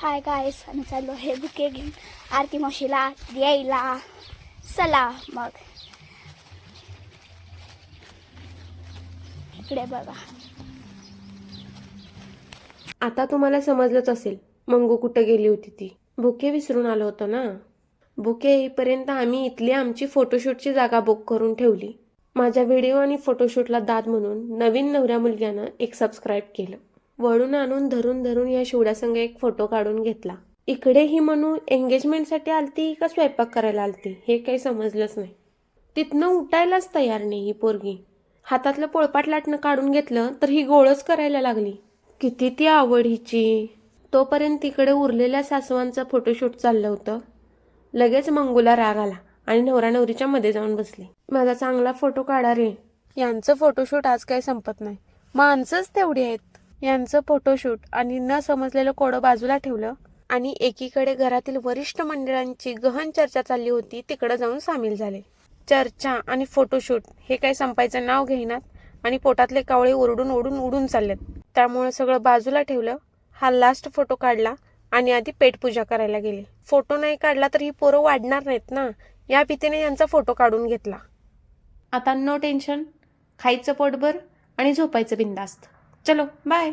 Hi guys, आम्ही चाललो हे बुके घेऊन आरती मावशीला द्यायला. चला मग इकडे बघा. आता तुम्हाला समजलंच असेल मंगू कुठं गेली होती ती. बुके विसरून आलो होतो ना. बुके येईपर्यंत आम्ही इथली आमची फोटोशूटची जागा बुक करून ठेवली. माझ्या व्हिडिओ आणि फोटोशूटला दाद म्हणून नवीन नवऱ्या मुलग्यानं एक सबस्क्राईब केलं. वळून आणून धरून धरून या शिवड्यासंग एक फोटो काढून घेतला. इकडे ही म्हणू एंगेजमेंटसाठी आलती का स्वयंपाक करायला आलती हे काही समजलंच नाही. तिथनं उठायलाच तयार नाही ही पोरगी. हातातलं पोळपाट लाटणं काढून घेतलं तर ही गोळच करायला लागली. किती ती आवड हिची. तोपर्यंत तिकडे उरलेल्या सासवांचं फोटोशूट चाललं होतं. लगेच मंगूला राग आला आणि नवरा नवरीच्या मध्ये जाऊन बसली. माझा चांगला फोटो काढा रे. यांचं फोटोशूट आज काही संपत नाही. माणसंच तेवढी आहेत. यांचं फोटोशूट आणि न समजलेलं कोडं बाजूला ठेवलं आणि एकीकडे घरातील वरिष्ठ मंडळांची गहन चर्चा चालली होती तिकडे जाऊन सामील झाले. चर्चा आणि फोटोशूट हे काही संपायचं नाव घेईनात आणि पोटातले कावळे ओरडून ओढून उडून चाललेत. त्यामुळे सगळं बाजूला ठेवलं. हा लास्ट फोटो काढला आणि आधी पेटपूजा करायला गेले. फोटो नाही काढला तर ही पोरं वाढणार नाहीत ना, या भीतीने यांचा फोटो काढून घेतला. आता नो टेन्शन, खायचं पोटभर आणि झोपायचं बिंदास्त. चलो बाय.